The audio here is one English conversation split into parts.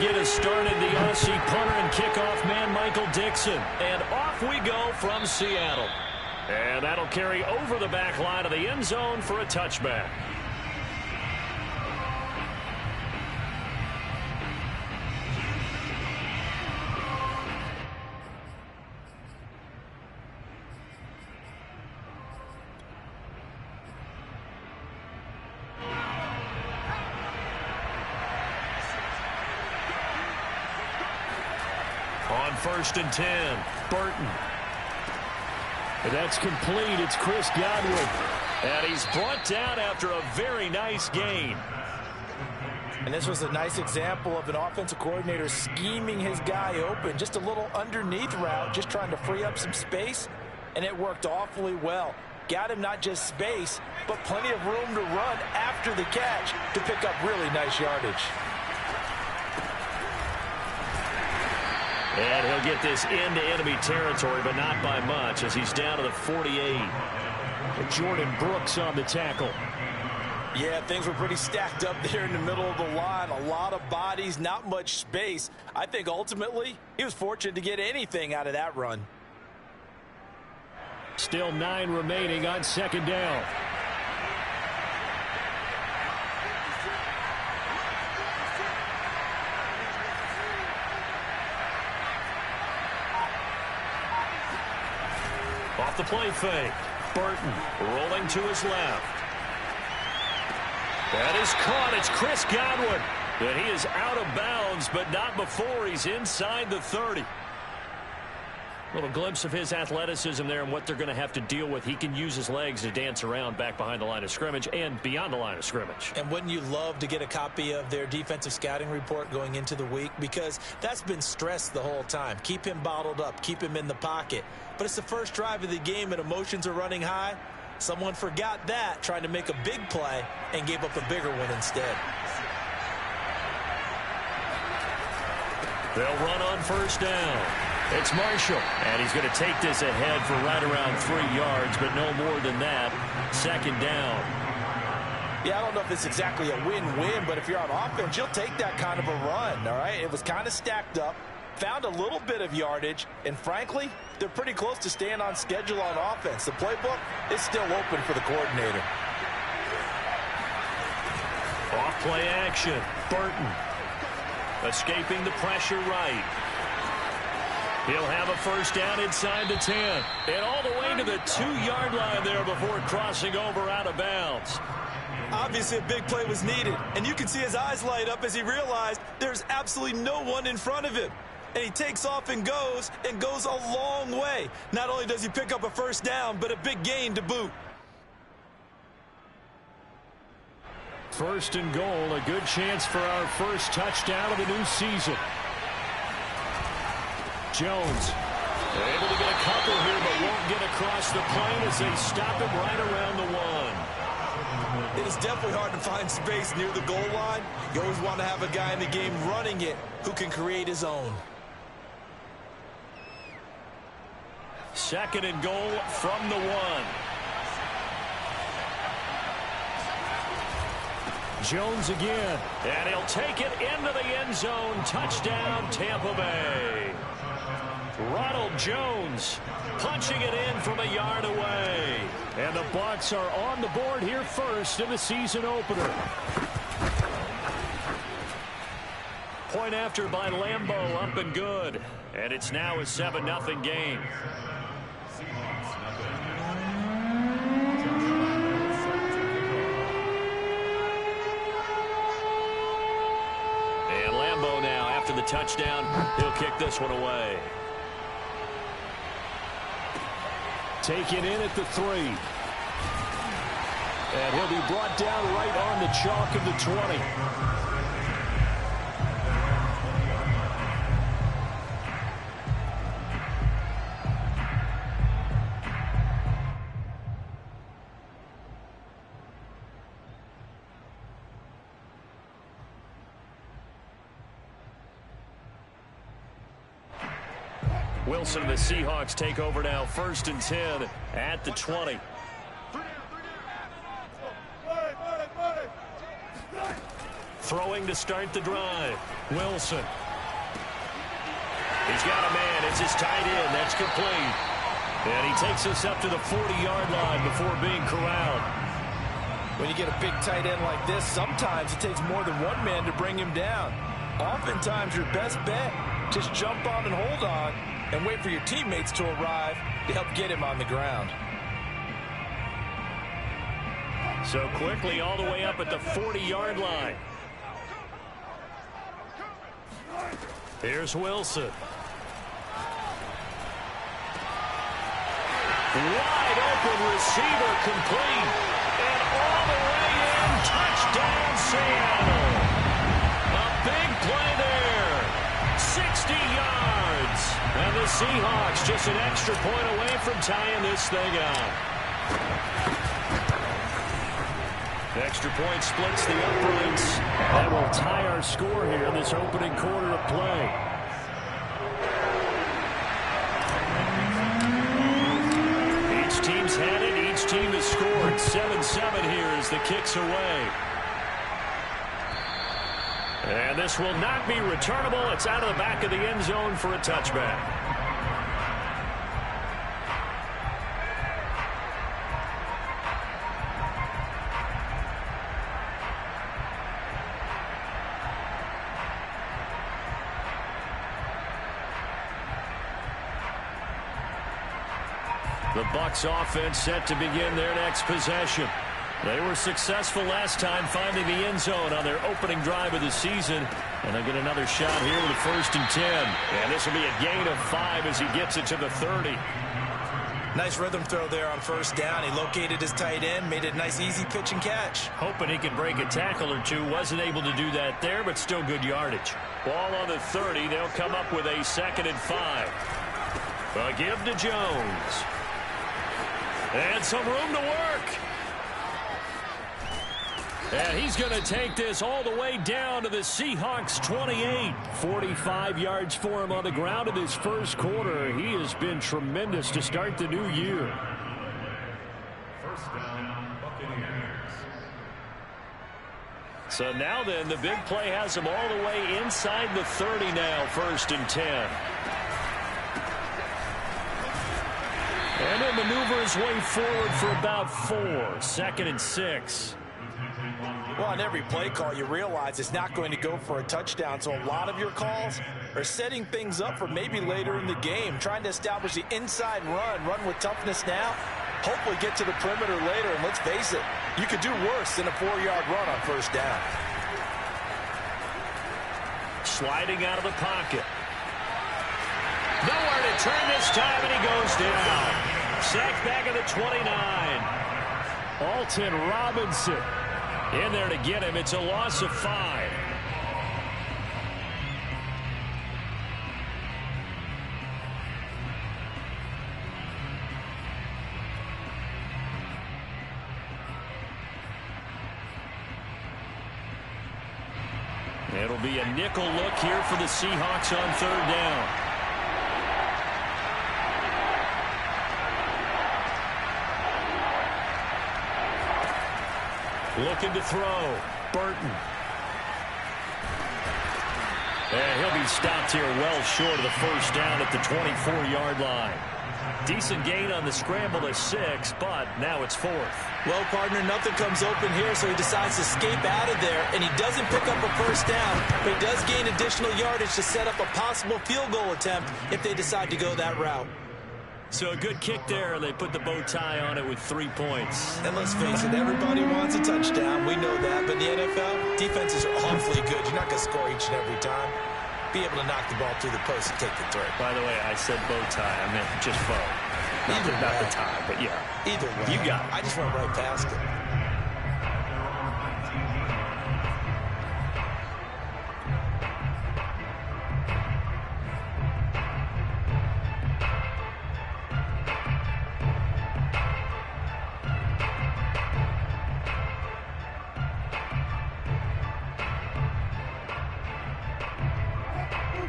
get us started. The Aussie punter and kickoff man, Michael Dixon. And off we go from Seattle. And that'll carry over the back line of the end zone for a touchback. On 1st and 10, Burton. And that's complete. It's Chris Godwin. And he's brought down after a very nice gain. And this was a nice example of an offensive coordinator scheming his guy open. Just a little underneath route, just trying to free up some space. And it worked awfully well. Got him not just space, but plenty of room to run after the catch to pick up really nice yardage. And he'll get this into enemy territory, but not by much, as he's down to the 48. Jordan Brooks on the tackle. Yeah, things were pretty stacked up there in the middle of the line. A lot of bodies, not much space. I think ultimately he was fortunate to get anything out of that run. Still 9 remaining on 2nd down. Off the play fake. Burton rolling to his left. That is caught. It's Chris Godwin. And he is out of bounds, but not before he's inside the 30. Little glimpse of his athleticism there and what they're going to have to deal with. He can use his legs to dance around back behind the line of scrimmage and beyond the line of scrimmage. And wouldn't you love to get a copy of their defensive scouting report going into the week? Because that's been stressed the whole time. Keep him bottled up. Keep him in the pocket. But it's the first drive of the game and emotions are running high. Someone forgot that, trying to make a big play, and gave up a bigger one instead. They'll run on 1st down. It's Marshall, and he's going to take this ahead for right around 3 yards, but no more than that. 2nd down. Yeah, I don't know if it's exactly a win-win, but if you're on offense, you'll take that kind of a run, all right? It was kind of stacked up, found a little bit of yardage, and frankly, they're pretty close to staying on schedule on offense. The playbook is still open for the coordinator. Off play action. Burton escaping the pressure right. He'll have a 1st down inside the 10. And all the way to the 2-yard line there before crossing over out of bounds. Obviously, a big play was needed. And you can see his eyes light up as he realized there's absolutely no one in front of him. And he takes off and goes a long way. Not only does he pick up a 1st down, but a big gain to boot. 1st and goal, a good chance for our first touchdown of the new season. Jones able to get a couple here, but won't get across the plane as they stop him right around the 1. It is definitely hard to find space near the goal line. You always want to have a guy in the game running it who can create his own. 2nd and goal from the 1. Jones again, and he'll take it into the end zone. Touchdown, Tampa Bay. Ronald Jones punching it in from a yard away. And the Bucs are on the board here first in the season opener. Point after by Lambeau, up and good. And it's now a 7-0 game. And Lambeau now, after the touchdown, he'll kick this one away. Taken in at the 3. And he'll be brought down right on the chalk of the 20. Wilson and the Seahawks take over now, 1st and 10 at the 20. throwing to start the drive. Wilson. He's got a man. It's his tight end. That's complete. And he takes us up to the 40-yard line before being corralled. When you get a big tight end like this, sometimes it takes more than one man to bring him down. Oftentimes, your best bet, just jump on and hold on and wait for your teammates to arrive to help get him on the ground. So quickly all the way up at the 40-yard line. Here's Wilson. Wide open receiver complete. And all the way in. Touchdown Seattle. A big play there. 60 yards. And the Seahawks just an extra point away from tying this thing up. Extra point splits the uprights. That will tie our score here in this opening quarter of play. Each team's had it. Each team has scored. 7-7 here as the kick's away. And this will not be returnable. It's out of the back of the end zone for a touchback. The Bucs offense set to begin their next possession. They were successful last time finding the end zone on their opening drive of the season. And they'll get another shot here with a 1st and 10. And this will be a gain of 5 as he gets it to the 30. Nice rhythm throw there on 1st down. He located his tight end, made it a nice easy pitch and catch. Hoping he could break a tackle or two. Wasn't able to do that there, but still good yardage. Ball on the 30. They'll come up with a 2nd and 5. A give to Jones. And some room to work. And he's going to take this all the way down to the Seahawks 28. 45 yards for him on the ground in this first quarter. He has been tremendous to start the new year. First down, Buccaneers. So now then, the big play has him all the way inside the 30 now, 1st and 10. And he'll maneuver his way forward for about 4. 2nd and 6. Well, on every play call, you realize it's not going to go for a touchdown. So a lot of your calls are setting things up for maybe later in the game, trying to establish the inside run with toughness now, hopefully get to the perimeter later. And let's face it, you could do worse than a 4-yard run on 1st down. Sliding out of the pocket. Nowhere to turn this time, and he goes down. Sacked back at the 29. Alton Robinson in there to get him. It's a loss of 5. It'll be a nickel look here for the Seahawks on 3rd down. Looking to throw. Burton. And he'll be stopped here well short of the 1st down at the 24-yard line. Decent gain on the scramble to 6, but now it's 4th. Well, partner, nothing comes open here, so he decides to escape out of there, and he doesn't pick up a 1st down, but he does gain additional yardage to set up a possible field goal attempt if they decide to go that route. So a good kick there, and they put the bow tie on it with 3 points. And let's face it, everybody wants a touchdown. We know that. But in the NFL, defenses are awfully good. You're not going to score each and every time. Be able to knock the ball through the post and take the throw. By the way, I said bow tie. I meant just bow. Not the tie, but yeah. Either way. You got it. I just went right past it.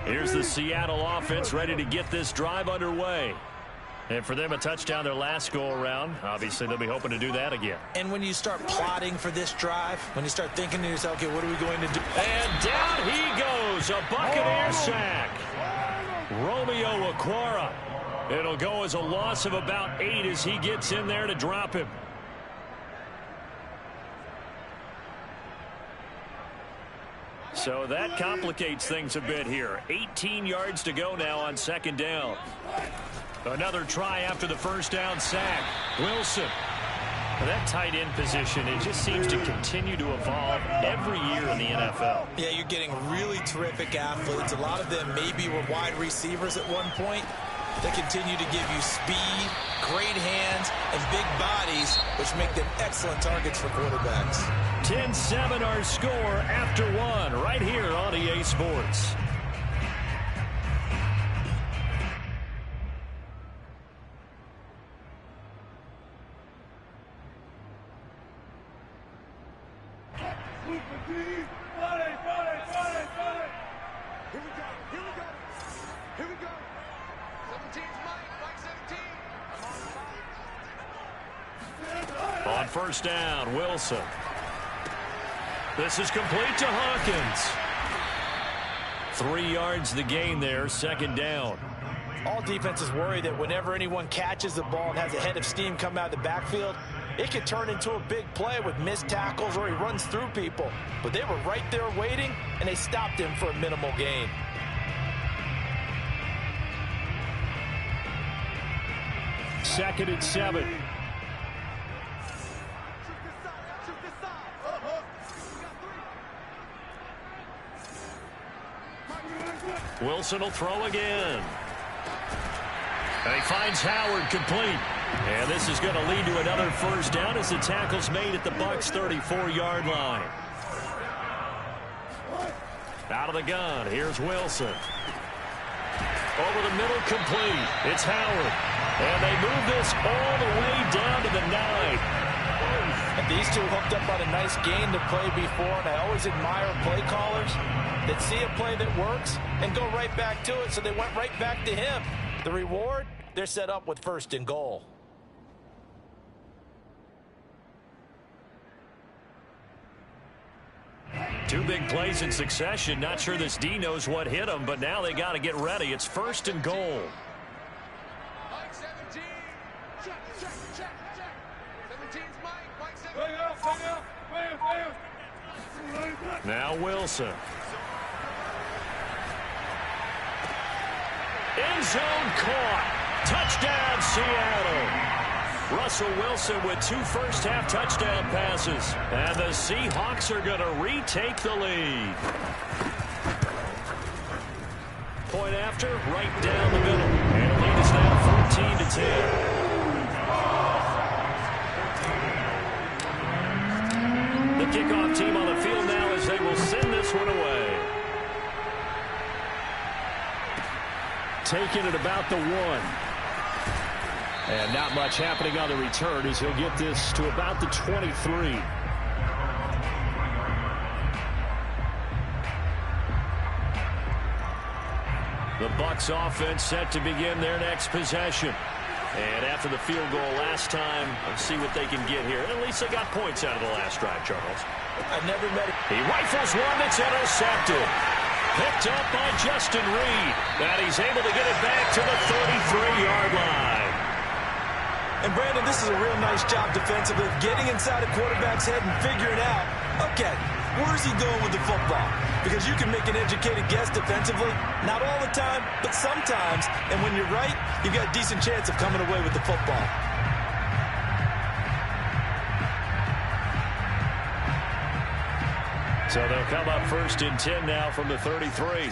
Here's the Seattle offense ready to get this drive underway. And for them, a touchdown their last go-around. Obviously, they'll be hoping to do that again. And when you start plotting for this drive, when you start thinking to yourself, okay, what are we going to do? And down he goes, a Buccaneer sack. Romeo Okwara. It'll go as a loss of about 8 as he gets in there to drop him. So that complicates things a bit here. 18 yards to go now on second down. Another try after the first down sack. Wilson. That tight end position, it just seems to continue to evolve every year in the NFL. Yeah, you're getting really terrific athletes. A lot of them maybe were wide receivers at one point. They continue to give you speed, great hands, and big bodies, which make them excellent targets for quarterbacks. 10-7 our score after one right here on EA Sports. On first down, Wilson. This is complete to Hawkins. 3 yards the gain there, second down. All defenses worry that whenever anyone catches the ball and has a head of steam come out of the backfield, it could turn into a big play with missed tackles or he runs through people. But they were right there waiting, and they stopped him for a minimal gain. Second and 7. Wilson will throw again. And he finds Howard complete. And this is going to lead to another first down as the tackle's made at the Bucs' 34-yard line. Out of the gun, here's Wilson. Over the middle, complete. It's Howard. And they move this all the way down to the 9. And these two hooked up on a nice gain to play before, and I always admire play callers that see a play that works and go right back to it, so they went right back to him. The reward, they're set up with first and goal. Two big plays in succession. Not sure this D knows what hit him, but now they got to get ready. It's first and goal. Mike 17. Check. 17's Mike 17. Now Wilson. End zone caught. Touchdown, Seattle. Russell Wilson with 2 first-half touchdown passes. And the Seahawks are going to retake the lead. Point after, right down the middle. And the lead is now 14-10. The kickoff team on the field now as they will send this one away. Taking it about the 1. And not much happening on the return as he'll get this to about the 23. The Bucs offense set to begin their next possession. And after the field goal last time, let's see what they can get here. At least they got points out of the last drive, Charles. I've never met it. He rifles one that's intercepted. Picked up by Justin Reed. And he's able to get it back to the 33-yard line. And, Brandon, this is a real nice job defensively of getting inside a quarterback's head and figuring out, okay, where's he going with the football? Because you can make an educated guess defensively, not all the time, but sometimes. And when you're right, you've got a decent chance of coming away with the football. So they'll come up first and 10 now from the 33.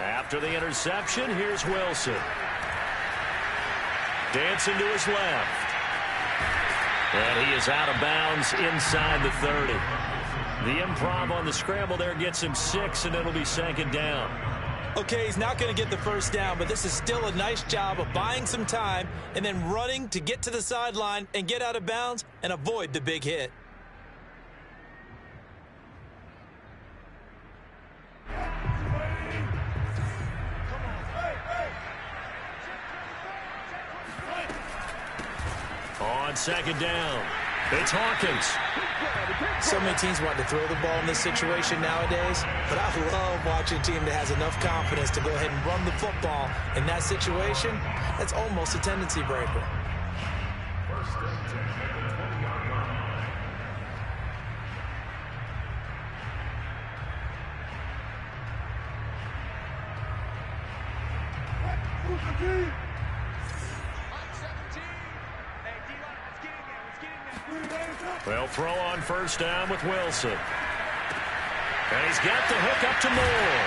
After the interception, here's Wilson. Dancing to his left. And he is out of bounds inside the 30. The improv on the scramble there gets him 6, and it'll be second down. Okay, he's not going to get the first down, but this is still a nice job of buying some time and then running to get to the sideline and get out of bounds and avoid the big hit. On second down, it's Hawkins. So many teams want to throw the ball in this situation nowadays, but I love watching a team that has enough confidence to go ahead and run the football in that situation. That's almost a tendency breaker. First and 10 at the 20-yard line. Mike 17. Hey, D-line, let's get in there. Let's get in there. Well, throw on first down with Wilson. And he's got the hook up to Moore.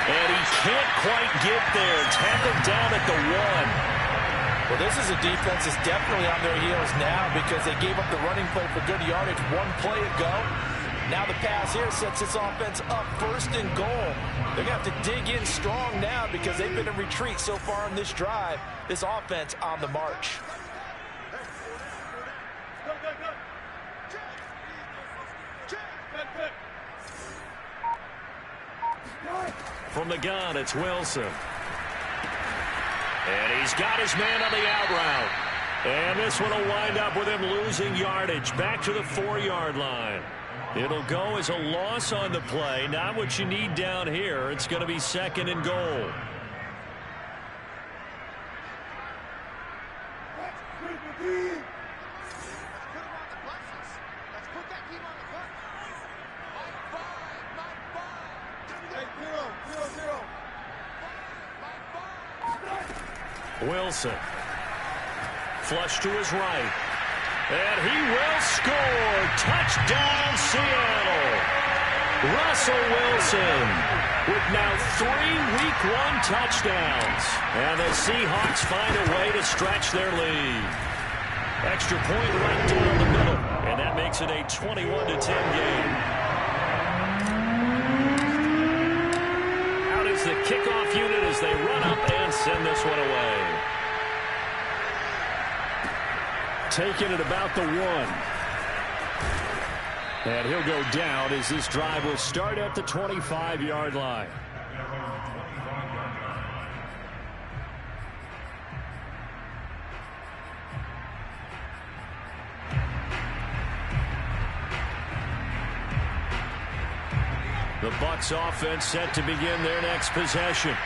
And he can't quite get there. Tackled down at the 1. Well, this is a defense that's definitely on their heels now because they gave up the running play for good yardage one play ago. Now the pass here sets this offense up first and goal. They're going to have to dig in strong now because they've been in retreat so far in this drive. This offense on the march. From the gun, it's Wilson. And he's got his man on the out route. And this one will wind up with him losing yardage back to the 4-yard line. It'll go as a loss on the play. Not what you need down here. It's going to be second and goal. Wilson. Flush to his right. And he will score. Touchdown, Seattle. Russell Wilson with now 3 Week 1 touchdowns. And the Seahawks find a way to stretch their lead. Extra point right down the middle. And that makes it a 21-10 game. Out is the kickoff unit as they run up and send this one away. Taking it about the 1. And he'll go down as this drive will start at the 25-yard line. The Bucs offense set to begin their next possession.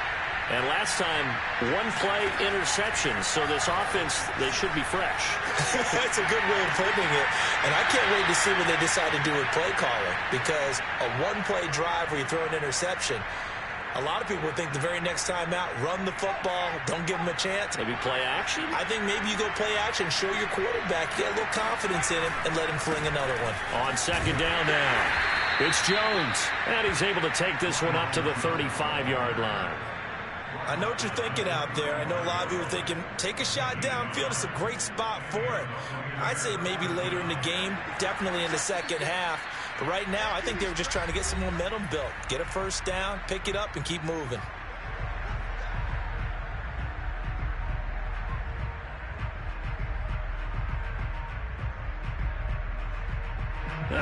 And last time, 1 play interception. So this offense, they should be fresh. That's a good way of putting it. And I can't wait to see what they decide to do with play calling. Because a 1-play drive where you throw an interception, a lot of people would think the very next time out, run the football, don't give them a chance. Maybe play action? I think maybe you go play action, show your quarterback, get a little confidence in him, and let him fling another one. On second down now, it's Jones. And he's able to take this one up to the 35-yard line. I know what you're thinking out there. I know a lot of you are thinking, take a shot downfield. It's a great spot for it. I'd say maybe later in the game, definitely in the second half. But right now, I think they were just trying to get some momentum built. Get a first down, pick it up, and keep moving.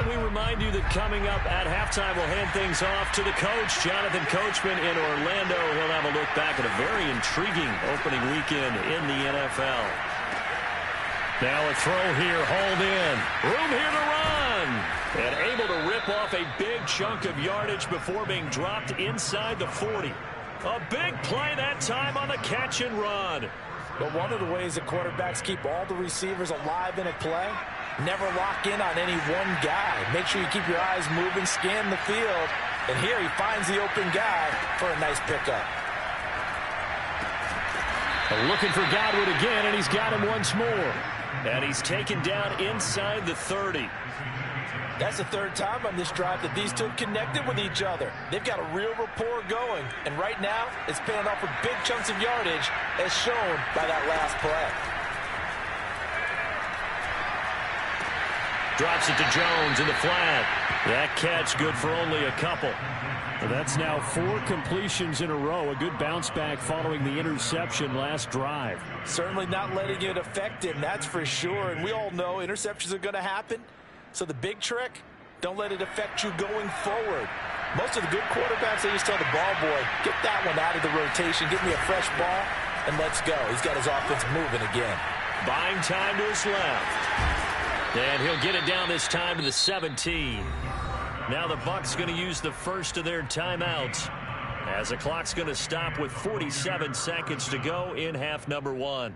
We remind you that coming up at halftime, we'll hand things off to the coach, Jonathan Coachman in Orlando. He'll have a look back at a very intriguing opening weekend in the NFL. Now a throw here, hauled in. Room here to run. And able to rip off a big chunk of yardage before being dropped inside the 40. A big play that time on the catch and run. But one of the ways that quarterbacks keep all the receivers alive in a play, never lock in on any one guy. Make sure you keep your eyes moving, scan the field. And here he finds the open guy for a nice pickup. Looking for Godwin again, and he's got him once more. And he's taken down inside the 30. That's the 3rd time on this drive that these two have connected with each other. They've got a real rapport going. And right now, it's paying off with big chunks of yardage, as shown by that last play. Drops it to Jones in the flat. That catch good for only a couple. That's now 4 completions in a row. A good bounce back following the interception last drive. Certainly not letting it affect him, that's for sure. And we all know interceptions are going to happen. So the big trick, don't let it affect you going forward. Most of the good quarterbacks, they just tell the ball boy, get that one out of the rotation, get me a fresh ball, and let's go. He's got his offense moving again. Buying time to his left. And he'll get it down this time to the 17. Now the Bucs going to use the first of their timeouts as the clock's going to stop with 47 seconds to go in half number 1.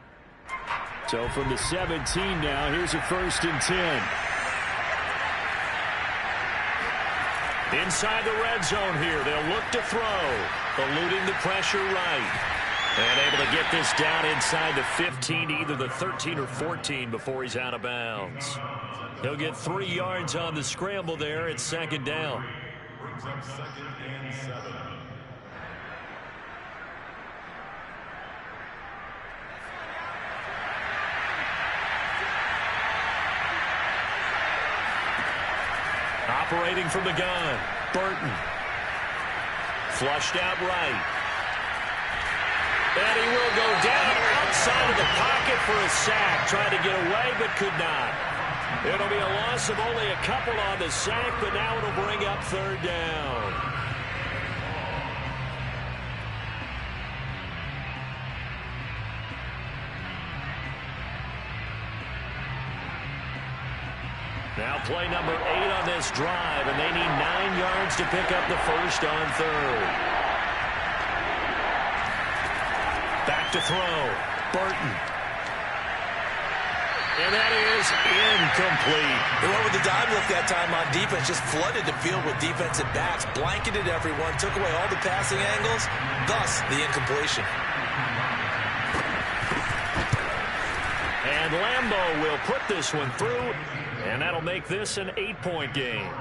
So from the 17 now, here's a 1st and 10. Inside the red zone here, they'll look to throw, eluding the pressure right. And able to get this down inside the 15, either the 13 or 14 before he's out of bounds. He'll get 3 yards on the scramble there. It's 2nd down. Brings up 2nd and 7. Operating from the gun, Burton. Flushed out right. And he will go down outside of the pocket for a sack. Tried to get away, but could not. It'll be a loss of only a couple on the sack, but now it'll bring up 3rd down. Now play number 8 on this drive, and they need 9 yards to pick up the first on 3rd. Back to throw. Burton. And that is incomplete. They went with the dime look that time on defense. Just flooded the field with defensive backs. Blanketed everyone. Took away all the passing angles. Thus, the incompletion. And Lambo will put this one through. And that'll make this an 8-point game.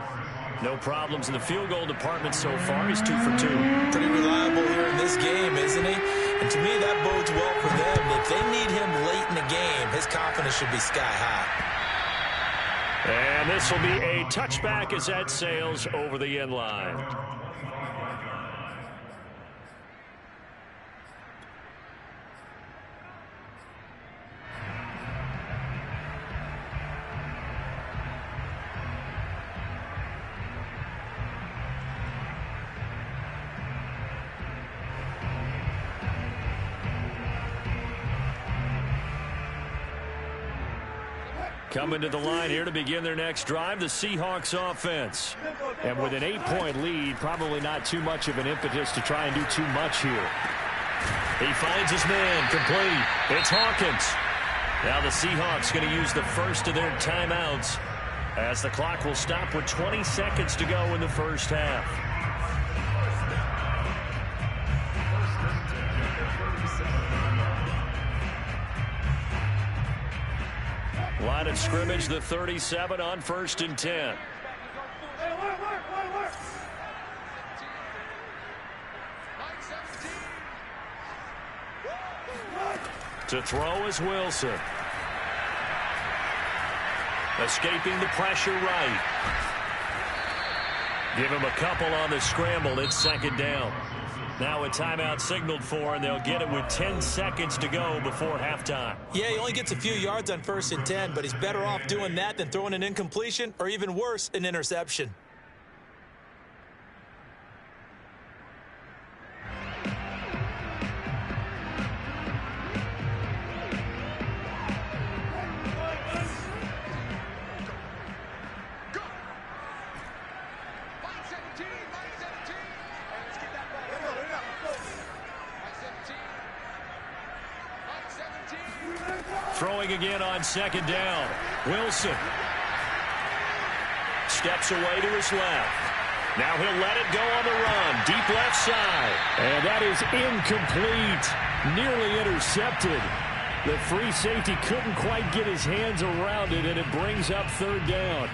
No problems in the field goal department so far. He's 2 for 2. Pretty reliable here in this game, isn't he? And to me, that bodes well for them. If they need him late in the game, his confidence should be sky high. And this will be a touchback as that sails over the end line. Coming to the line here to begin their next drive, the Seahawks offense. And with an 8-point lead, probably not too much of an impetus to try and do too much here. He finds his man, complete. It's Hawkins. Now the Seahawks going to use the first of their timeouts as the clock will stop with 20 seconds to go in the first half. Line of scrimmage, the 37 on 1st and 10. To throw is Wilson. Escaping the pressure right. Give him a couple on the scramble. It's 2nd down. Now a timeout signaled for, and they'll get it with 10 seconds to go before halftime. Yeah, he only gets a few yards on 1st and 10, but he's better off doing that than throwing an incompletion or even worse, an interception. Throwing again on 2nd down. Wilson steps away to his left. Now he'll let it go on the run. Deep left side. And that is incomplete. Nearly intercepted. The free safety couldn't quite get his hands around it, and it brings up 3rd down.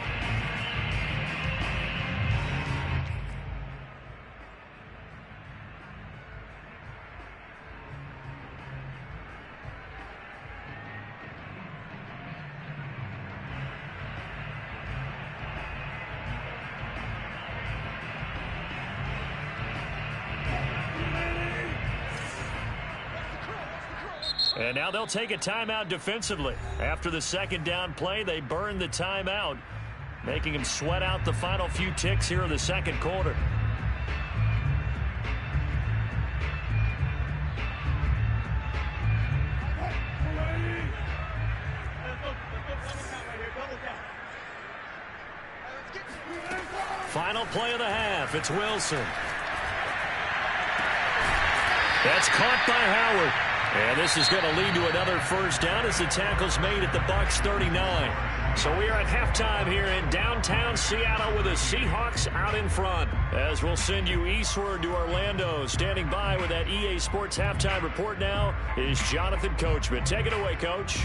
And now they'll take a timeout defensively. After the 2nd down play, they burn the timeout, making him sweat out the final few ticks here in the 2nd quarter. Final play of the half. It's Wilson. That's caught by Howard. And this is going to lead to another first down as the tackle's made at the Bucs 39. So we are at halftime here in downtown Seattle with the Seahawks out in front. As we'll send you eastward to Orlando. Standing by with that EA Sports halftime report now is Jonathan Coachman. Take it away, Coach.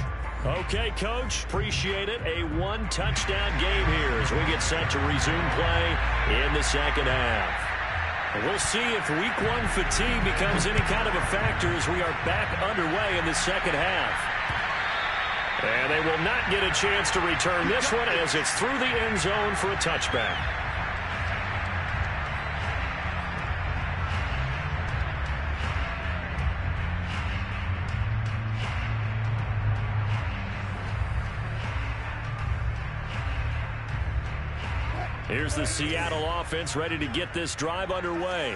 Okay, Coach. Appreciate it. A one-touchdown game here as we get set to resume play in the second half. We'll see if week one fatigue becomes any kind of a factor as we are back underway in the second half. And they will not get a chance to return this one as it's through the end zone for a touchback. Here's the Seattle offense ready to get this drive underway.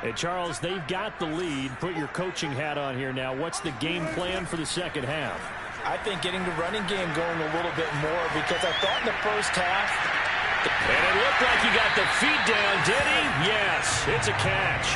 Hey, Charles, they've got the lead. Put your coaching hat on here now. What's the game plan for the second half? I think getting the running game going a little bit more because I thought in the first half. And it looked like he got the feet down, did he? Yes, it's a catch.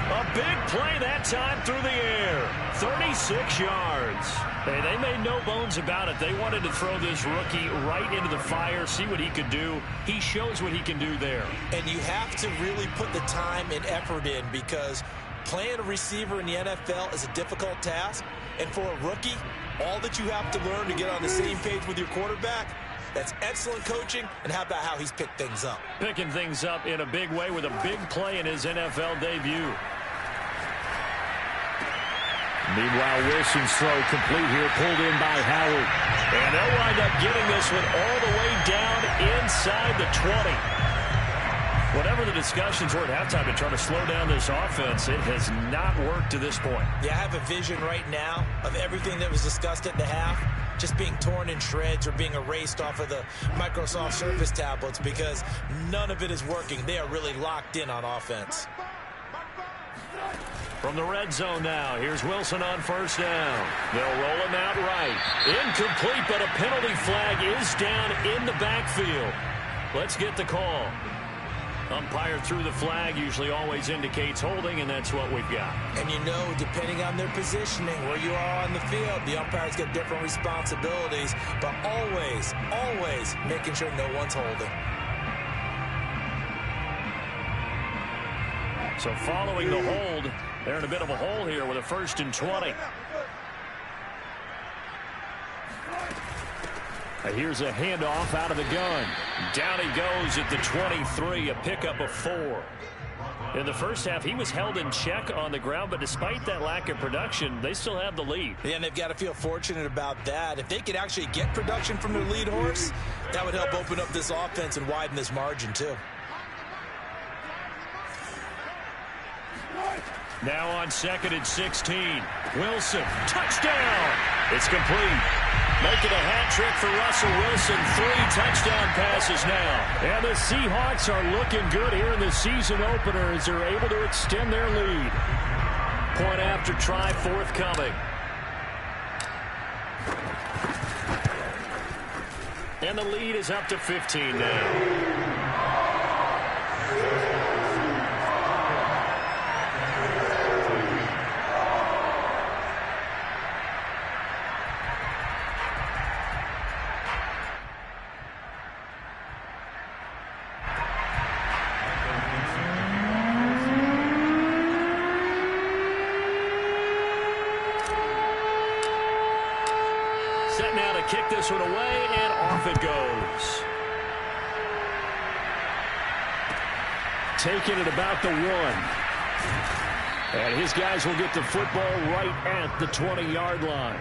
A big play that time through the air. 36 yards. Hey, they made no bones about it. They wanted to throw this rookie right into the fire, see what he could do. He shows what he can do there. And you have to really put the time and effort in because playing a receiver in the NFL is a difficult task. And for a rookie, all that you have to learn to get on the same page with your quarterback, that's excellent coaching. And how about how he's picked things up? Picking things up in a big way with a big play in his NFL debut. Meanwhile, Wilson's throw complete here, pulled in by Howard. And they'll wind up getting this one all the way down inside the 20. Whatever the discussions were at halftime to try to slow down this offense, it has not worked to this point. Yeah, I have a vision right now of everything that was discussed at the half just being torn in shreds or being erased off of the Microsoft Surface tablets because none of it is working. They are really locked in on offense. From the red zone now, here's Wilson on first down. They'll roll him out right. Incomplete, but a penalty flag is down in the backfield. Let's get the call. Umpire threw the flag, usually always indicates holding, and that's what we've got. And you know, depending on their positioning, where you are on the field, the umpires get different responsibilities, but always, always making sure no one's holding. So following the hold, they're in a bit of a hole here with a 1st and 20. Here's a handoff out of the gun. Down he goes at the 23, a pickup of 4. In the first half, he was held in check on the ground, but despite that lack of production, they still have the lead. Yeah, and they've got to feel fortunate about that. If they could actually get production from their lead horse, that would help open up this offense and widen this margin, too. Now on 2nd and 16. Wilson, touchdown! It's complete. Making a hat trick for Russell Wilson. 3 touchdown passes now. And the Seahawks are looking good here in the season opener as they're able to extend their lead. Point after try forthcoming. And the lead is up to 15 now. Set now to kick this one away, and off it goes. Taking it about the 1. And his guys will get the football right at the 20-yard line.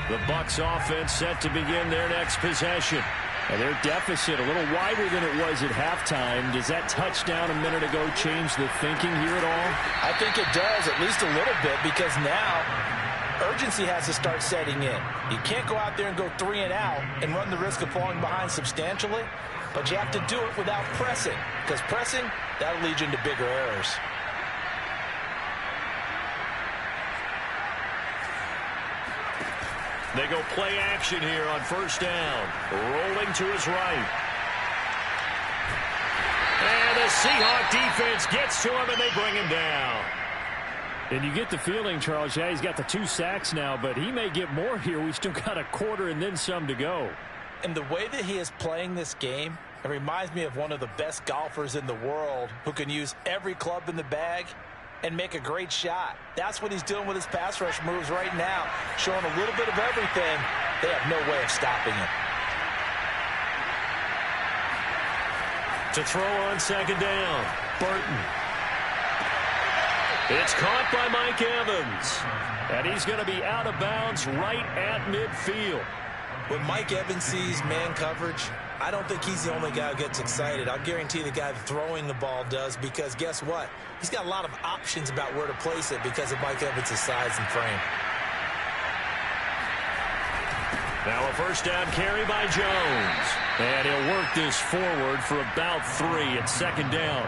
The Bucs offense set to begin their next possession. And their deficit a little wider than it was at halftime. Does that touchdown a minute ago change the thinking here at all? I think it does, at least a little bit, because now urgency has to start setting in. You can't go out there and go 3 and out and run the risk of falling behind substantially, but you have to do it without pressing, because pressing, that'll lead you into bigger errors. They go play action here on first down. Rolling to his right. And the Seahawks defense gets to him, and they bring him down. And you get the feeling, Charles, yeah, he's got the 2 sacks now, but he may get more here. We still got a quarter and then some to go. And the way that he is playing this game, it reminds me of one of the best golfers in the world who can use every club in the bag and make a great shot. That's what he's doing with his pass rush moves right now, showing a little bit of everything. They have no way of stopping him. To throw on second down, Burton. It's caught by Mike Evans. And he's going to be out of bounds right at midfield. When Mike Evans sees man coverage, I don't think he's the only guy who gets excited. I'll guarantee the guy throwing the ball does, because guess what? He's got a lot of options about where to place it because of Mike Evans' size and frame. Now a first down carry by Jones. And he'll work this forward for about 3 at second down.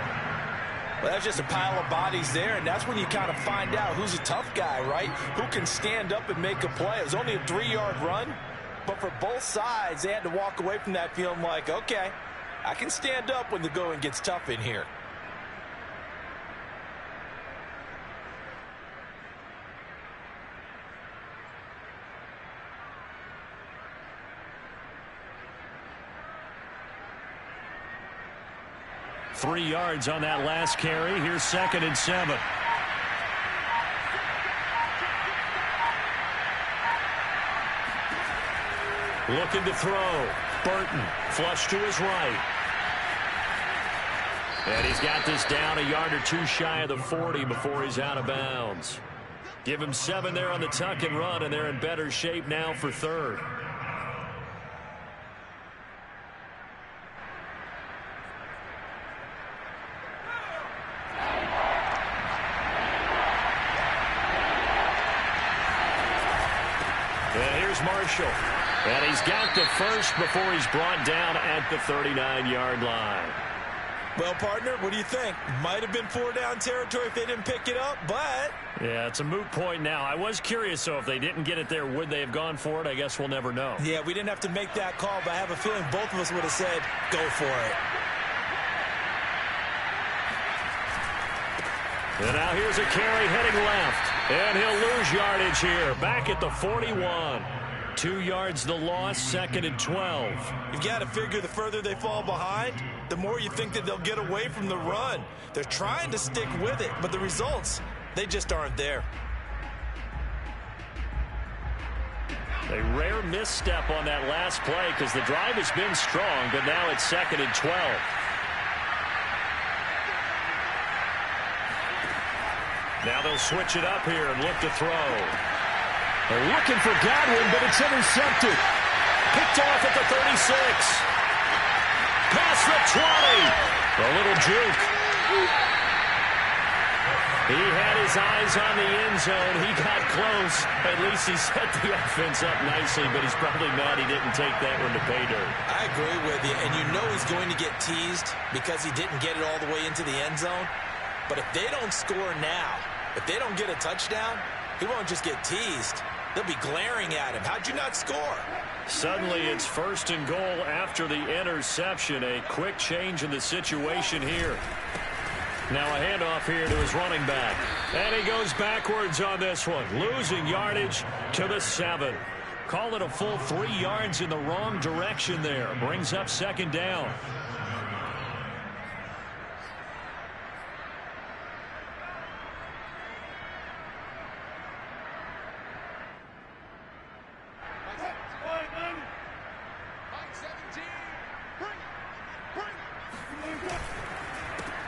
Well, that's just a pile of bodies there, and that's when you kind of find out who's a tough guy, right? Who can stand up and make a play. It was only a 3-yard run, but for both sides, they had to walk away from that feeling like, okay, I can stand up when the going gets tough in here. Three yards on that last carry. Here's 2nd and 7. Looking to throw. Burton flush to his right. And he's got this down a yard or 2 shy of the 40 before he's out of bounds. Give him 7 there on the tuck and run, and they're in better shape now for 3rd. And here's Marshall. And he's got the first before he's brought down at the 39-yard line. Well, partner, what do you think? Might have been 4-down territory if they didn't pick it up, but... Yeah, it's a moot point now. I was curious, so if they didn't get it there, would they have gone for it? I guess we'll never know. Yeah, we didn't have to make that call, but I have a feeling both of us would have said, go for it. And now here's a carry heading left. And he'll lose yardage here. Back at the 41. 2 yards the loss, 2nd and 12. You've got to figure the further they fall behind, the more you think that they'll get away from the run. They're trying to stick with it, but the results, they just aren't there. A rare misstep on that last play because the drive has been strong, but now it's 2nd and 12. Now they'll switch it up here and look to throw. They're looking for Godwin, but it's intercepted. Picked off at the 36. Past the 20. A little juke. He had his eyes on the end zone. He got close. At least he set the offense up nicely, but he's probably mad he didn't take that one to pay dirt. I agree with you, and you know he's going to get teased because he didn't get it all the way into the end zone. But if they don't score now, if they don't get a touchdown, he won't just get teased. They'll be glaring at him. How'd you not score? Suddenly it's 1st and goal after the interception. A quick change in the situation here. Now a handoff here to his running back. And he goes backwards on this one. Losing yardage to the 7. Call it a full 3 yards in the wrong direction there. Brings up 2nd down.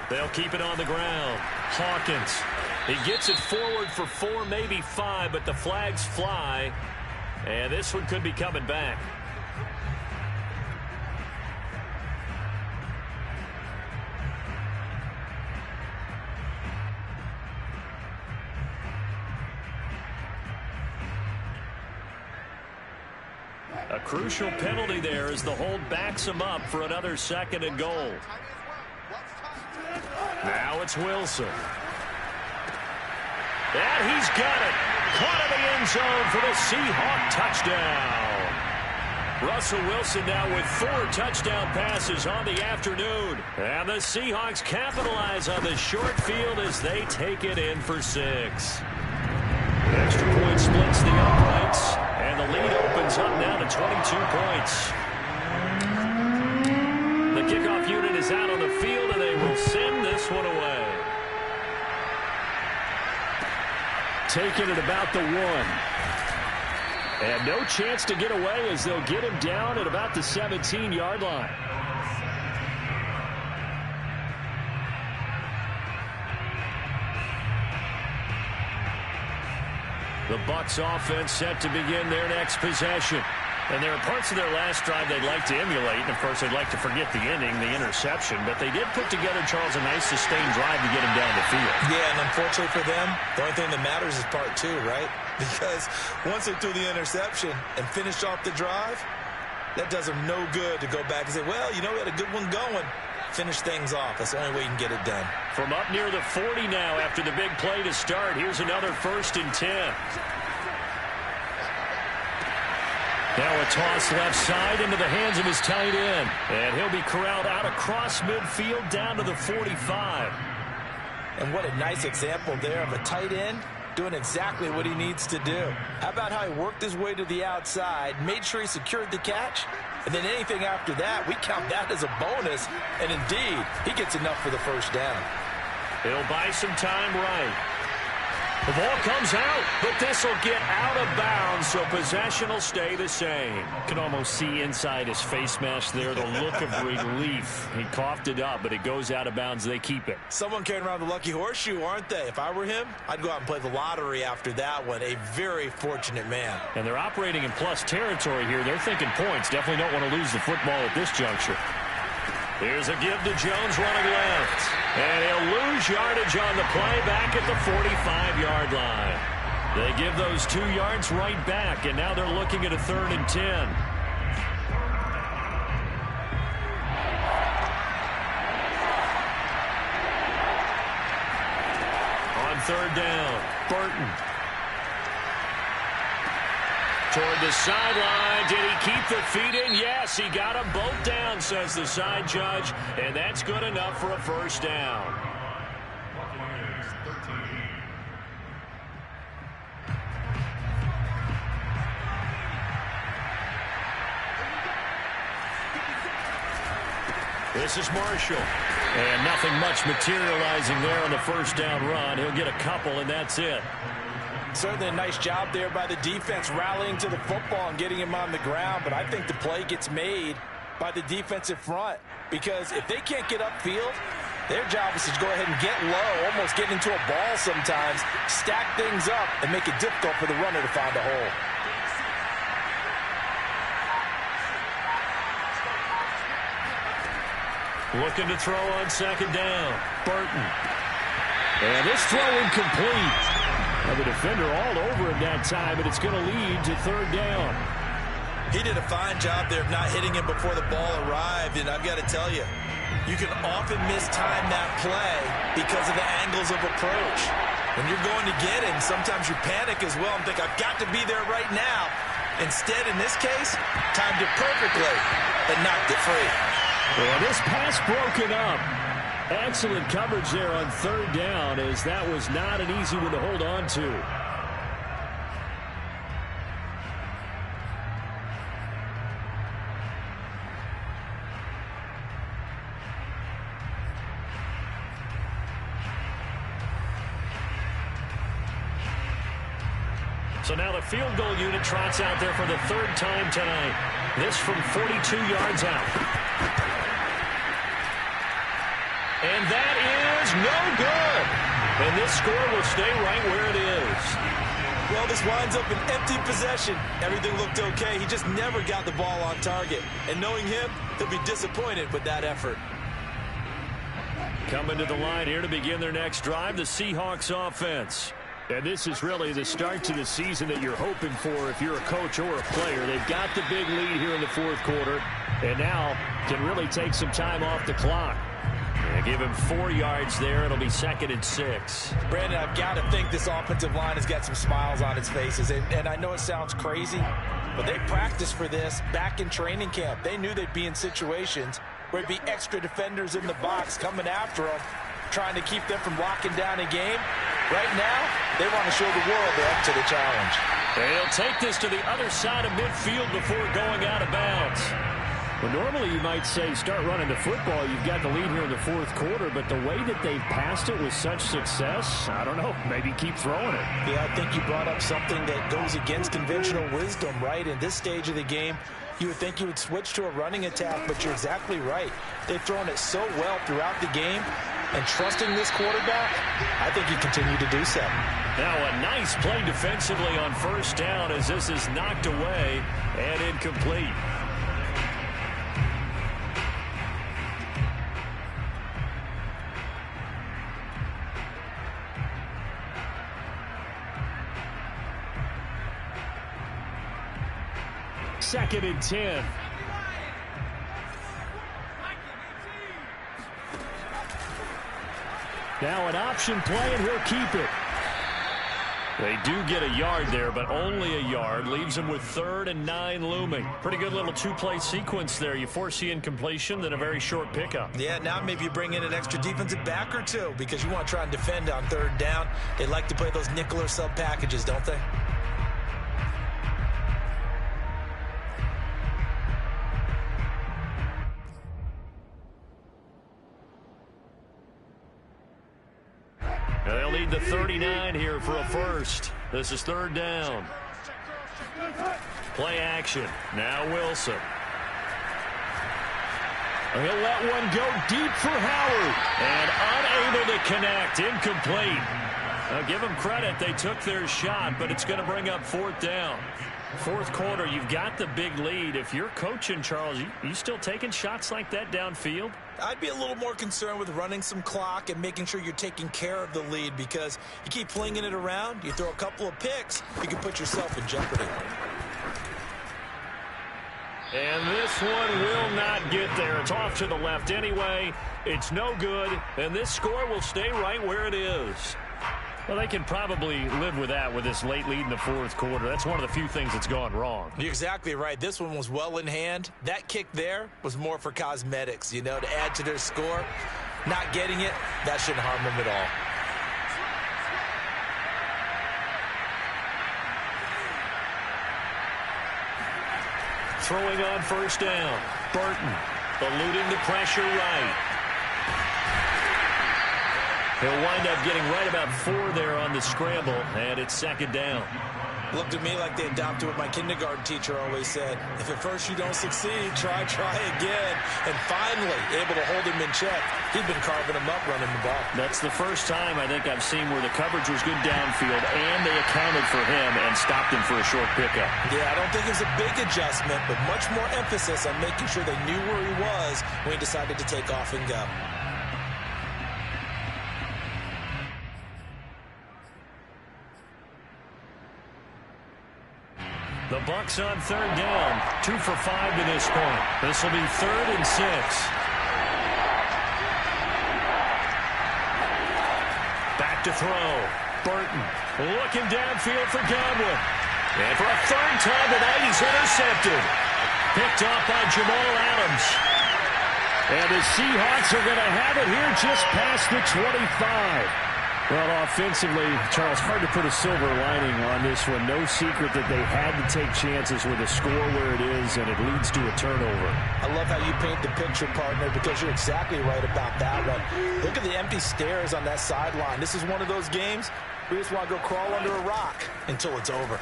They'll keep it on the ground. Hawkins. He gets it forward for 4, maybe 5, but the flags fly. And this one could be coming back. A crucial penalty there as the hold backs him up for another 2nd and goal. Now it's Wilson. And he's got it. caught in the end zone for the Seahawks touchdown. Russell Wilson now with 4 touchdown passes on the afternoon. And the Seahawks capitalize on the short field as they take it in for 6. Extra point splits the uprights, and the lead opens up now to 22 points. The kickoff unit is out on the field, and they will send this one away. Taken at about the 1. And no chance to get away as they'll get him down at about the 17-yard line. The Bucs offense set to begin their next possession. And there are parts of their last drive they'd like to emulate. And, of course, they'd like to forget the ending, the interception. But they did put together, Charles, a nice sustained drive to get him down the field. Yeah, and unfortunately for them, the only thing that matters is part 2, right? Because once they threw the interception and finished off the drive, that does them no good to go back and say, well, you know, we had a good one going. Finish things off. That's the only way you can get it done. From up near the 40 now after the big play to start, here's another 1st and 10. Now a toss left side into the hands of his tight end. And he'll be corralled out across midfield down to the 45. And what a nice example there of a tight end doing exactly what he needs to do. How about how he worked his way to the outside, made sure he secured the catch, and then anything after that, we count that as a bonus. And indeed, he gets enough for the 1st down. He'll buy some time right. The ball comes out, but this will get out of bounds, so possession will stay the same. Can almost see inside his face mask there, the look of relief. He coughed it up, but it goes out of bounds. They keep it. Someone carrying around the lucky horseshoe, aren't they? If I were him, I'd go out and play the lottery after that one. A very fortunate man. And they're operating in plus territory here. They're thinking points. Definitely don't want to lose the football at this juncture. Here's a give to Jones running left. And he'll lose yardage on the play back at the 45-yard line. They give those 2 yards right back, and now they're looking at a 3rd and 10. On 3rd down, Burton. Toward the sideline. Did he keep the feet in? Yes, he got them both down, says the side judge. And that's good enough for a 1st down. This is Marshall. And nothing much materializing there on the 1st down run. He'll get a couple, and that's it. Certainly a nice job there by the defense rallying to the football and getting him on the ground. But I think the play gets made by the defensive front. Because if they can't get upfield, their job is to go ahead and get low, almost get into a ball sometimes, stack things up, and make it difficult for the runner to find a hole. Looking to throw on 2nd down. Burton. And this throw incomplete. The defender all over him that time, but it's going to lead to 3rd down. He did a fine job there of not hitting him before the ball arrived, and I've got to tell you, you can often mistime that play because of the angles of approach. When you're going to get him, sometimes you panic as well and think, I've got to be there right now. Instead, in this case, timed it perfectly and knocked it free. Well, this pass broken up. Excellent coverage there on 3rd down, as that was not an easy one to hold on to. So now the field goal unit trots out there for the 3rd time tonight. This from 42 yards out. And that is no good. And this score will stay right where it is. Well, this winds up an empty possession. Everything looked okay. He just never got the ball on target. And knowing him, he'll be disappointed with that effort. Coming to the line here to begin their next drive, the Seahawks offense. And this is really the start to the season that you're hoping for if you're a coach or a player. They've got the big lead here in the 4th quarter, and now can really take some time off the clock. Yeah, give him 4 yards there. It'll be 2nd and 6. Brandon, I've got to think this offensive line has got some smiles on its faces. And I know it sounds crazy, but they practiced for this back in training camp. They knew they'd be in situations where it'd be extra defenders in the box coming after them, trying to keep them from locking down a game. Right now, they want to show the world they're up to the challenge. They'll take this to the other side of midfield before going out of bounds. Well, normally you might say start running the football. You've got the lead here in the 4th quarter, but the way that they've passed it with such success, I don't know, maybe keep throwing it. Yeah, I think you brought up something that goes against conventional wisdom, right? In this stage of the game, you would think you would switch to a running attack, but you're exactly right. They've thrown it so well throughout the game, and trusting this quarterback, I think you continue to do so. Now a nice play defensively on 1st down as this is knocked away and incomplete. Second and 10. Now an option play, and he'll keep it. They do get a yard there, but only a yard. Leaves them with 3rd and 9 looming. Pretty good little 2-play sequence there. You foresee incompletion, then a very short pickup. Yeah, now maybe you bring in an extra defensive back or two because you want to try and defend on 3rd down. They like to play those nickel or sub packages, don't they? They'll need the 39 here for a first. This is 3rd down. Play action. Now Wilson. He'll let one go deep for Howard. And unable to connect. Incomplete. Now give them credit. They took their shot, but it's going to bring up 4th down. 4th quarter, you've got the big lead. If you're coaching, Charles, you still taking shots like that downfield? I'd be a little more concerned with running some clock and making sure you're taking care of the lead because you keep flinging it around, you throw a couple of picks, you can put yourself in jeopardy. And this one will not get there. It's off to the left anyway. It's no good, and this score will stay right where it is. Well, they can probably live with that with this late lead in the 4th quarter. That's one of the few things that's gone wrong. You're exactly right. This one was well in hand. That kick there was more for cosmetics, you know, to add to their score. Not getting it, that shouldn't harm them at all. Throwing on 1st down. Burton eluding the pressure right. He'll wind up getting right about 4 there on the scramble, and it's 2nd down. Looked at me like they adopted what my kindergarten teacher always said. If at first you don't succeed, try again. And finally, able to hold him in check. He'd been carving him up running the ball. That's the first time I think I've seen where the coverage was good downfield, and they accounted for him and stopped him for a short pickup. Yeah, I don't think it was a big adjustment, but much more emphasis on making sure they knew where he was when he decided to take off and go. The Bucs on 3rd down. 2 for 5 to this point. This will be 3rd and 6. Back to throw. Burton looking downfield for Godwin. And for a 3rd time tonight, he's intercepted. Picked off by Jamal Adams. And the Seahawks are going to have it here just past the 25. Well, offensively, Charles, hard to put a silver lining on this one. No secret that they had to take chances with a score where it is, and it leads to a turnover. I love how you paint the picture, partner, because you're exactly right about that one. Look at the empty stares on that sideline. This is one of those games where you just want to go crawl under a rock until it's over.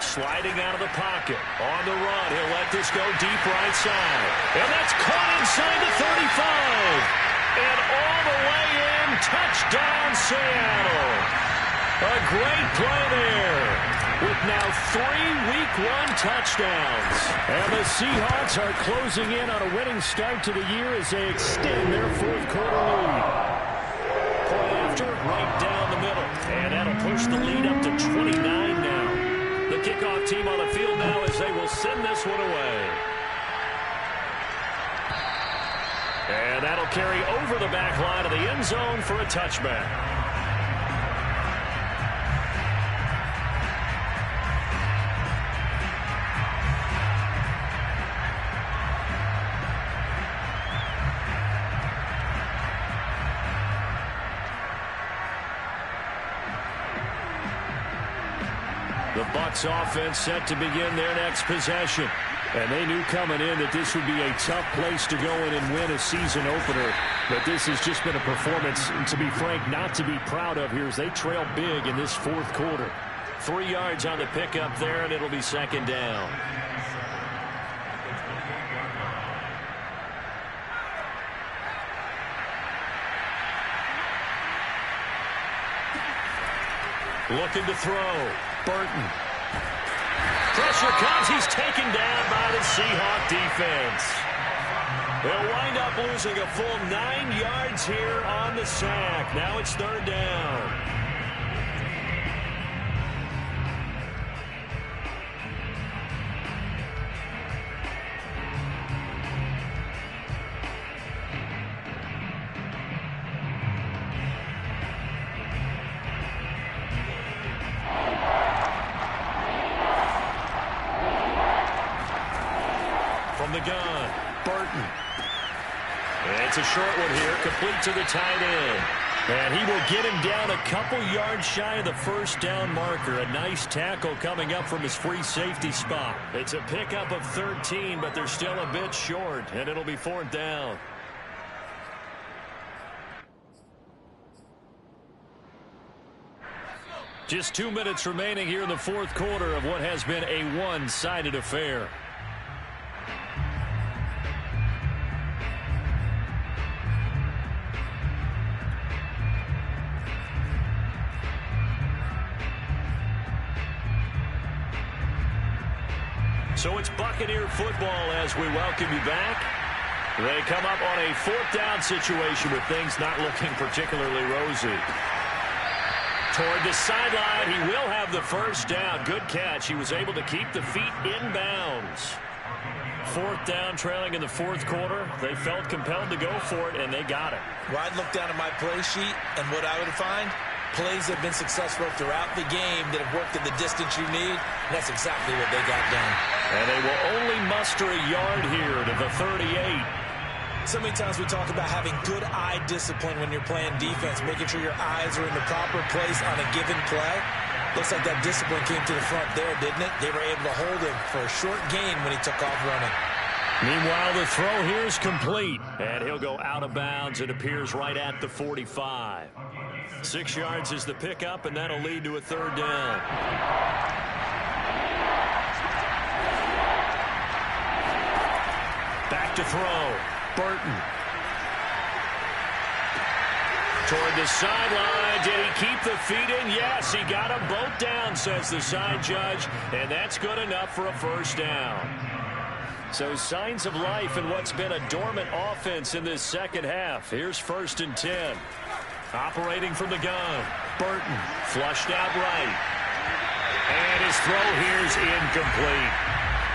Sliding out of the pocket. On the run, he'll let this go deep right side. And that's caught inside the 35. And all the way in, touchdown Seattle. A great play there with now 3 Week 1 touchdowns. And the Seahawks are closing in on a winning start to the year as they extend their 4th quarter lead. Play after, right down the middle. And that'll push the lead up to 29 now. The kickoff team on the field now as they will send this one away. And that'll He'll carry over the back line of the end zone for a touchback. The Bucs offense set to begin their next possession. And they knew coming in that this would be a tough place to go in and win a season opener. But this has just been a performance, to be frank, not to be proud of here as they trail big in this fourth quarter. 3 yards on the pickup there, and it'll be second down. Looking to throw. Burton. Pressure comes. He's taken down by the Seahawks defense. They'll wind up losing a full 9 yards here on the sack. Now it's third down. From the gun, Burton. It's a short one here, complete to the tight end. And he will get him down a couple yards shy of the first down marker. A nice tackle coming up from his free safety spot. It's a pickup of 13, but they're still a bit short, and it'll be fourth down. Just 2 minutes remaining here in the fourth quarter of what has been a one-sided affair. So it's Buccaneer football as we welcome you back. They come up on a fourth down situation with things not looking particularly rosy. Toward the sideline, he will have the first down. Good catch. He was able to keep the feet in bounds. Fourth down, trailing in the fourth quarter. They felt compelled to go for it, and they got it. Well, I'd look down at my play sheet, and what I would find, plays have been successful throughout the game that have worked in the distance you need, and that's exactly what they got done. And they will only muster a yard here to the 38. So many times we talk about having good eye discipline when you're playing defense, making sure your eyes are in the proper place on a given play. Looks like that discipline came to the front there, didn't it? They were able to hold him for a short gain when he took off running. Meanwhile, the throw here is complete, and he'll go out of bounds. It appears right at the 45. 6 yards is the pickup, and that'll lead to a third down. Back to throw. Burton. Toward the sideline. Did he keep the feet in? Yes, he got them both down, says the side judge, and that's good enough for a first down. So signs of life in what's been a dormant offense in this second half. Here's 1st and 10. Operating from the gun. Burton flushed out right. And his throw here is incomplete.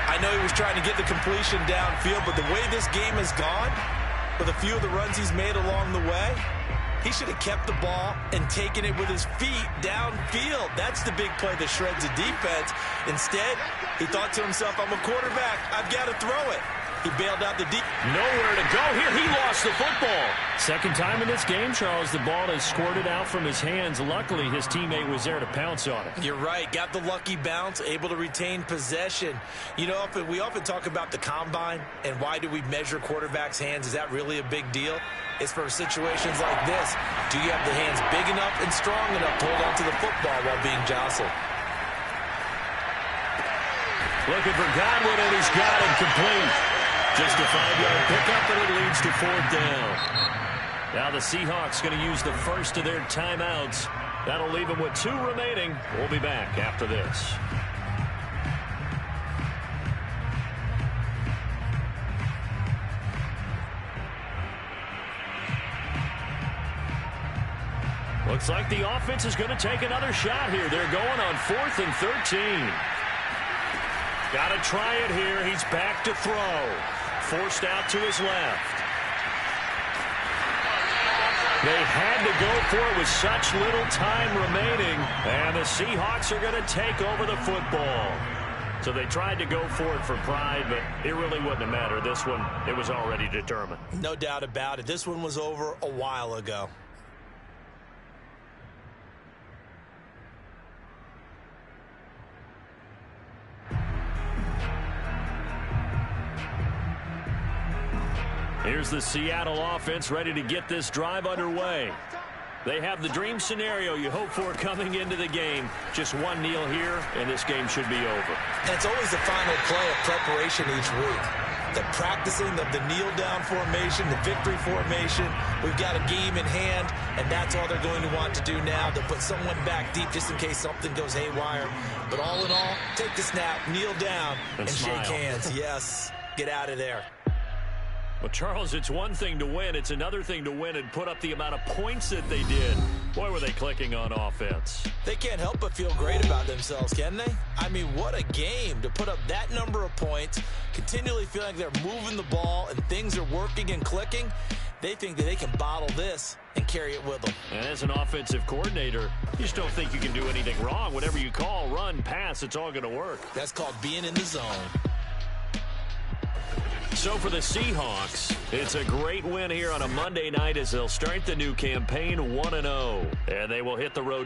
I know he was trying to get the completion downfield, but the way this game has gone, with a few of the runs he's made along the way, he should have kept the ball and taken it with his feet downfield. That's the big play that shreds the defense. Instead, he thought to himself, I'm a quarterback. I've got to throw it. He bailed out the deep. Nowhere to go here. He lost the football. Second time in this game, Charles, the ball has squirted out from his hands. Luckily, his teammate was there to pounce on it. You're right. Got the lucky bounce, able to retain possession. You know, we often talk about the combine and why do we measure quarterbacks' hands. Is that really a big deal? It's for situations like this. Do you have the hands big enough and strong enough to hold on to the football while being jostled? Looking for Godwin, and he's got it complete. Just a 5-yard pickup, and it leads to fourth down. Now the Seahawks going to use the first of their timeouts. That'll leave them with 2 remaining. We'll be back after this. Looks like the offense is going to take another shot here. They're going on 4th and 13. Got to try it here. He's back to throw. Forced out to his left. They had to go for it with such little time remaining, and the Seahawks are going to take over the football. So they tried to go for it for pride, but it really wouldn't have mattered. This one, it was already determined. No doubt about it. This one was over a while ago. Here's the Seattle offense ready to get this drive underway. They have the dream scenario you hope for coming into the game. Just one kneel here, and this game should be over. And it's always the final play of preparation each week. The practicing of the kneel-down formation, the victory formation. We've got a game in hand, and that's all they're going to want to do now, to put someone back deep just in case something goes haywire. But all in all, take the snap, kneel down, and shake hands. Yes, get out of there. Well, Charles, it's one thing to win. It's another thing to win and put up the amount of points that they did. Boy, were they clicking on offense. They can't help but feel great about themselves, can they? I mean, what a game to put up that number of points, continually feeling like they're moving the ball and things are working and clicking. They think that they can bottle this and carry it with them. And as an offensive coordinator, you just don't think you can do anything wrong. Whatever you call, run, pass, it's all going to work. That's called being in the zone. So for the Seahawks, it's a great win here on a Monday night as they'll start the new campaign 1-0. And they will hit the road